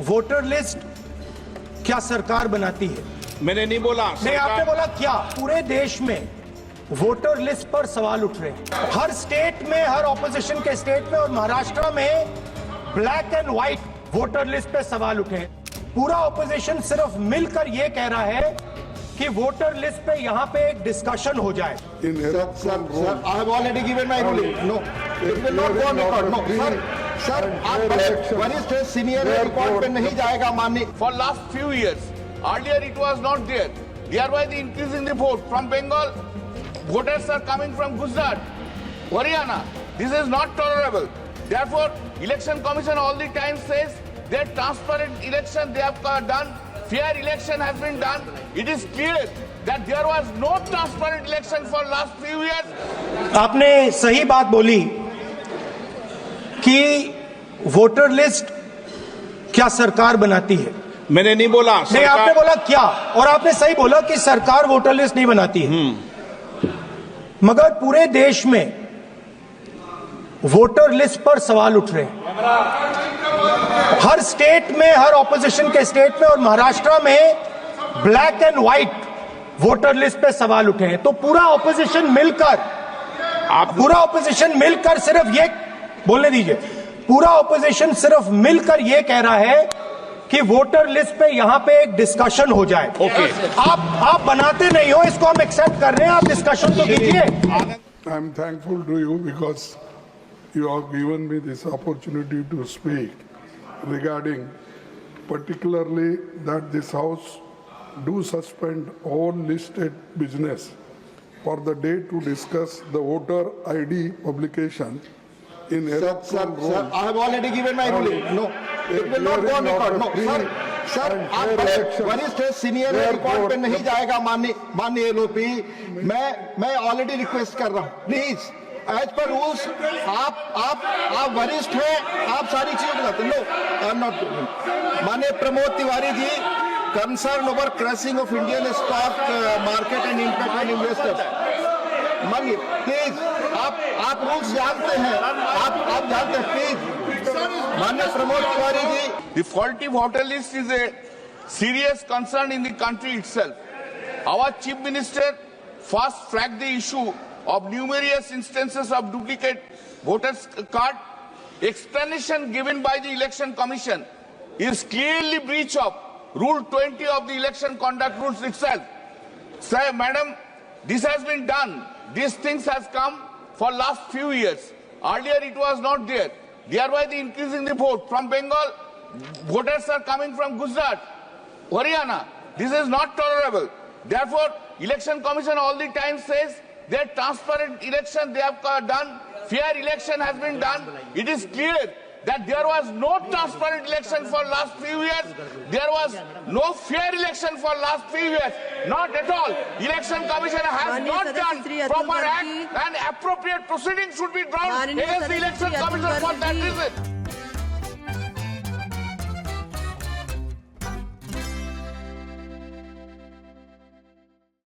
Voter list क्या सरकार बनाती है? मैंने नहीं बोला नहीं, आपने बोला क्या? पूरे देश में वोटर लिस्ट पर सवाल उठ रहे हैं। हर स्टेट में, हर ऑपोजिशन के स्टेट में और महाराष्ट्र में black and white voter list पे सवाल उठे हैं। पूरा ऑपोजिशन सिर्फ मिलकर यह कह रहा है कि वोटर लिस्ट पे यहाँ पे एक डिस्कशन हो जाए। Sir, I have already given my ruling. No, it will not go on record. No, sir, आप वरिष्ठ सीनियर रिकॉर्ड पे नहीं जाएगा माननीय। For last few years, earlier it was not there. Thereby the increase in the vote from Bengal, voters are coming from Gujarat, Haryana. This is not tolerable. Therefore, Election Commission all the time says that transparent election they have done, fair election has been done. It is clear that there was no transparent election for last few years. आपने सही बात बोली कि voter list क्या सरकार बनाती है? मैंने नहीं बोला नहीं, आपने बोला क्या? और आपने सही बोला कि सरकार वोटर लिस्ट नहीं बनाती है। मगर पूरे देश में वोटर लिस्ट पर सवाल उठ रहे हैं। हर स्टेट में, हर ऑपोजिशन के स्टेट में और महाराष्ट्र में black and white voter list पे सवाल उठे हैं। तो पूरा ऑपोजिशन मिलकर सिर्फ ये बोलने दीजिए, पूरा ऑपोजिशन सिर्फ मिलकर ये कह रहा है कि वोटर लिस्ट पे यहां पे एक डिस्कशन हो जाए। आप बनाते नहीं हो, इसको हम एक्सेप्ट कर रहे हैं, आप डिस्कशन तो कीजिए। I am thankful to you because you have given me this opportunity to speak regarding particularly that this House do suspend all listed business for the day to discuss the voter ID publication in Sir, I have already given my ruling. No, it will not go on record. No, sir, आप वरिष्ठ senior record पे नहीं जाएगा माननीय LOP. मैं already request कर रहा हूँ, प्लीज एज पर रूल्स आप वरिष्ठ हैं, आप सारी चीजें बताते हैं। No, I am not. माननीय Pramod Tiwari ji, concern over crashing of Indian stock market and impact on investors. मानिए प्लीज, आप रूल्स जानते हैं, आप जानते हैं, प्लीज। माननीय प्रमोद तिवारी जी। The faulty voter list is a serious concern in the country itself. Our Chief Minister first flagged the issue of numerous instances of duplicate voters card. Explanation given by the Election Commission is clearly breach of Rule 20 of the Election Conduct Rules itself. Sir, Madam, this has been done. These things has come for last few years. Earlier it was not there. Thereby the increase in the vote from Bengal, voters are coming from Gujarat, Haryana. This is not tolerable. Therefore, Election Commission all the time says that transparent election they have done, fair election has been done. It is clear that there was no transparent election for last few years. There was no fair election for last few years. Not at all. Election Commission has not done proper act, and appropriate proceedings should be drawn against the Election Commission for that reason.